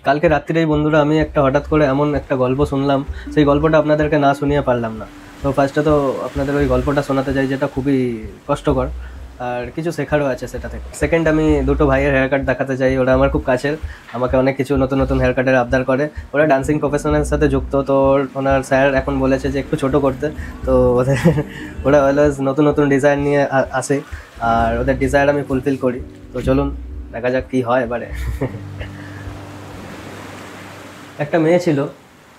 কালকে রাত্রিরেই বন্ধুরা আমি একটা হঠাৎ করে এমন একটা গল্প শুনলাম, সেই গল্পটা আপনাদেরকে না শুনিয়ে পারলাম না। তো ফার্স্টে তো আপনাদের ওই গল্পটা শোনাতে চাই, যেটা খুবই কষ্টকর আর কিছু শেখারও আছে সেটা থেকে। সেকেন্ড, আমি দুটো ভাইয়ের হেয়ার কাট দেখাতে চাই। ওরা আমার খুব কাছের, আমাকে অনেক কিছু নতুন নতুন হেয়ার কাটের আবদার করে। ওরা ডান্সিং প্রফেশনের সাথে যুক্ত, তো ওনার স্যার এখন বলেছে যে একটু ছোট করতে। তো ওদের ওরা অলওয়েজ নতুন নতুন ডিজাইন নিয়ে আসে, আর ওদের ডিজায়ার আমি ফুলফিল করি। তো চলুন দেখা যাক কী হয় এবারে। একটা মেয়ে ছিল,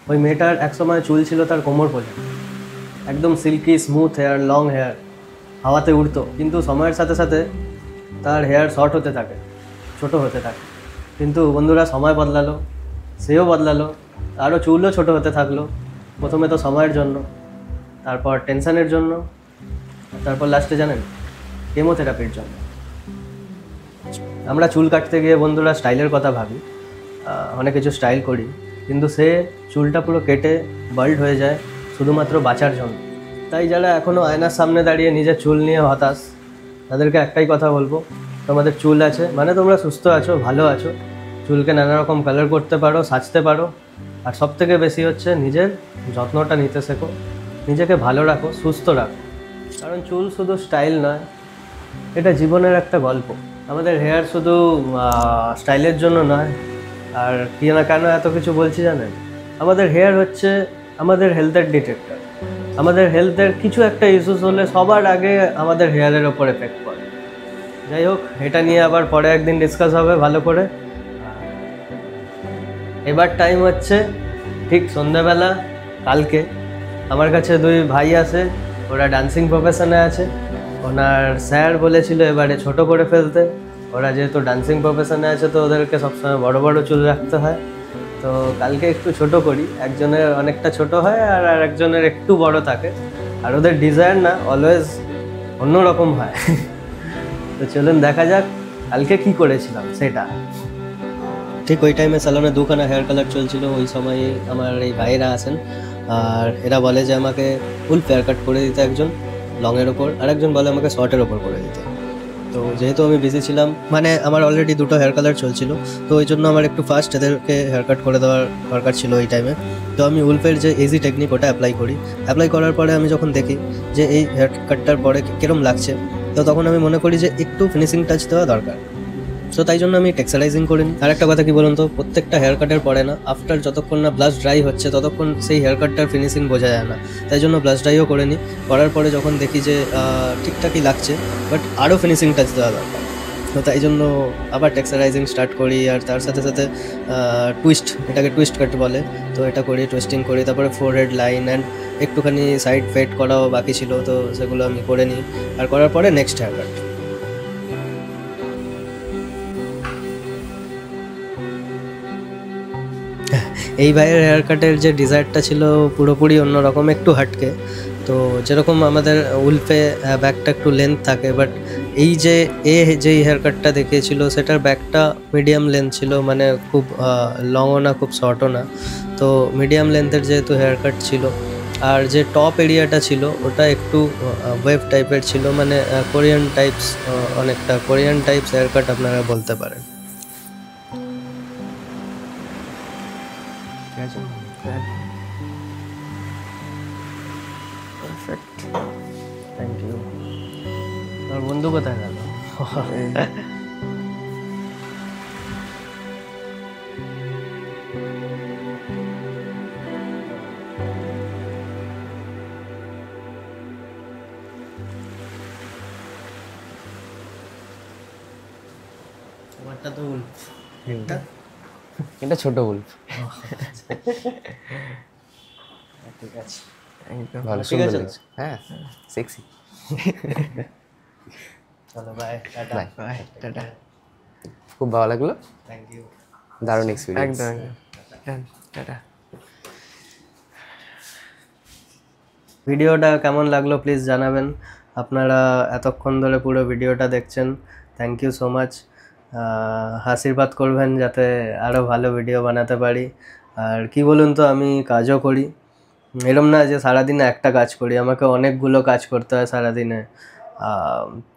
ওই মেয়েটার একসময় চুল ছিল তার কোমর পর্যন্ত, একদম silky smooth hair, long hair, হাওয়াতে উড়তো। কিন্তু সময়ের সাথে সাথে তার হেয়ার শর্ট হতে থাকে, ছোট হতে থাকে। কিন্তু বন্ধুরা, সময় বদলালো, সেও বদলালো, আরও চুলও ছোট হতে থাকলো। প্রথমে তো সময়ের জন্য, তারপর টেনশনের জন্য, তারপর লাস্টে জানেন, কেমোথেরাপির জন্য। আমরা চুল কাটতে গিয়ে বন্ধুরা স্টাইলের কথা ভাবি, অনেক কিছু স্টাইল করি, কিন্তু সে চুলটা পুরো কেটে বাল্ড হয়ে যায় শুধুমাত্র বাঁচার জন্য। তাই যারা এখনও আয়নার সামনে দাঁড়িয়ে নিজের চুল নিয়ে হতাশ, তাদেরকে একটাই কথা বলবো, তোমাদের চুল আছে মানে তোমরা সুস্থ আছো, ভালো আছো। চুলকে নানা রকম কালার করতে পারো, সাজতে পারো, আর সবথেকে বেশি হচ্ছে নিজের যত্নটা নিতে শেখো, নিজেকে ভালো রাখো, সুস্থ রাখো। কারণ চুল শুধু স্টাইল নয়, এটা জীবনের একটা গল্প। আমাদের হেয়ার শুধু স্টাইলের জন্য নয়। আর কি না কেন এত কিছু বলছি জানেন, আমাদের হেয়ার হচ্ছে আমাদের হেলথের ডিটেক্টর। আমাদের হেলথের কিছু একটা ইস্যুস হলে সবার আগে আমাদের হেয়ারের ওপর এফেক্ট পড়ে। যাই হোক, এটা নিয়ে আবার পরে একদিন ডিসকাস হবে ভালো করে। এবার টাইম হচ্ছে ঠিক সন্ধ্যাবেলা। কালকে আমার কাছে দুই ভাই আছে, ওরা ডান্সিং প্রফেশনে আছে। ওনার স্যার বলেছিল এবারে ছোট করে ফেলতে। ওরা যেহেতু ডান্সিং প্রফেশনে আছে, তো ওদেরকে সবসময় বড় বড় চুল রাখতে হয়। তো কালকে একটু ছোট করি, একজনের অনেকটা ছোট হয় আর একজনের একটু বড় থাকে। আর ওদের ডিজাইন না অলওয়েজ অন্যরকম হয়। তো চলুন দেখা যাক কালকে কি করেছিলাম সেটা। ঠিক ওই টাইমে স্যালনে দুখানা হেয়ার কালার চলছিল। ওই সময় আমার এই ভাইয়েরা আসেন, আর এরা বলে যে আমাকে ফুল হেয়ার কাট করে দিতে একজন, লংয়ের ওপর, আর একজন বলে আমাকে শর্টের ওপর করে দিতে। তো যেহেতু আমি বিজি ছিলাম, মানে আমার অলরেডি দুটো হেয়ার কালার চলছিল, তো ওই জন্য আমার একটু ফাস্ট এদেরকে হেয়ার কাট করে দেওয়ার দরকার ছিল এই টাইমে। তো আমি উলফের যে ইজি টেকনিক ওটা অ্যাপ্লাই করি। অ্যাপ্লাই করার পরে আমি যখন দেখি যে এই হেয়ার কাটটার পরে কীরকম লাগছে, তো তখন আমি মনে করি যে একটু ফিনিশিং টাচ দেওয়া দরকার। তো তাই জন্য আমি টেক্সচারাইজিং করি। আর একটা কথা কি বলুন তো, প্রত্যেকটা হেয়ার কাটের পরে না, আফটার যতক্ষণ না ব্লাশ ড্রাই হচ্ছে ততক্ষণ সেই হেয়ার কাটটার ফিনিশিং বোঝা যায় না। তাই জন্য ব্লাশ ড্রাইও করে নিই। করার পরে যখন দেখি যে ঠিকঠাকই লাগছে, বাট আরও ফিনিশিং টাচ দেওয়া দরকার, তো তাই জন্য আবার টেক্সচারাইজিং স্টার্ট করি। আর তার সাথে সাথে টুইস্ট, এটাকে টুইস্ট কাট বলে, তো এটা করি, টুইস্টিং করি। তারপরে ফোরহেড লাইন অ্যান্ড একটুখানি সাইড ফেড করাও বাকি ছিল, তো সেগুলো আমি করে নিই। আর করার পরে নেক্সট হেয়ার কাট। এই ভাইয়ের হেয়ার কাটের যে ডিজাইনটা ছিল পুরোপুরি অন্যরকম, একটু হাটকে। তো যেরকম আমাদের উলফে ব্যাকটা একটু লেন্থ থাকে, বাট এই যে যেই হেয়ার কাটটা দেখিয়েছিল সেটার ব্যাকটা মিডিয়াম লেন্থ ছিল, মানে খুব লংও না, খুব শর্টও না। তো মিডিয়াম লেন্থের যেহেতু হেয়ার কাট ছিল, আর যে টপ এরিয়াটা ছিল ওটা একটু ওয়েভ টাইপের ছিল, মানে কোরিয়ান টাইপস, অনেকটা কোরিয়ান টাইপস হেয়ার কাট আপনারা বলতে পারেন। Perfect, thank you. আমার বন্ধু কোথায় গেল? আমারটা তো উল্ফ, এটা ছোট উলফ। ঠিক আছে, একদম ভালো, ঠিক সুন্দর আছে। লাগছে। হ্যাঁ, সেক্সি। চলো বাই, টাটা। বাই। বাই, টাটা। খুব ভালো লাগলো, থ্যাংক ইউ, দারুণ এক্সপিরিয়েন্স। একদম একদম, টাটা। ভিডিওটা কেমন লাগলো প্লিজ জানাবেন। আপনারা এতক্ষণ ধরে পুরো ভিডিওটা দেখছেন, থ্যাংক ইউ সো মাচ। আশীর্বাদ করবেন যাতে আরও ভালো ভিডিও বানাতে পারি। আর কি বলুন তো, আমি কাজও করি, এরম না যে সারাদিনে একটা কাজ করি, আমাকে অনেকগুলো কাজ করতে হয় সারাদিনে।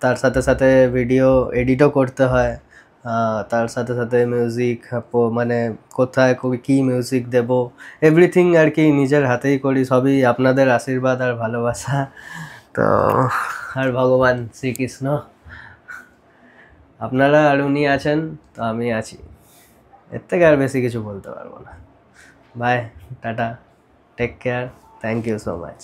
তার সাথে সাথে ভিডিও এডিটও করতে হয়, তার সাথে সাথে মিউজিক মানে কোথায় কী মিউজিক দেব এভরিথিং আর কি নিজের হাতেই করি, সবই আপনাদের আশীর্বাদ আর ভালোবাসা। তো আর ভগবান শ্রীকৃষ্ণ, আপনারা আর উনি আছেন, তো আমি আছি, এর থেকে আর বেশি কিছু বলতে পারবো না। বাই, টাটা, take care, thank you so much.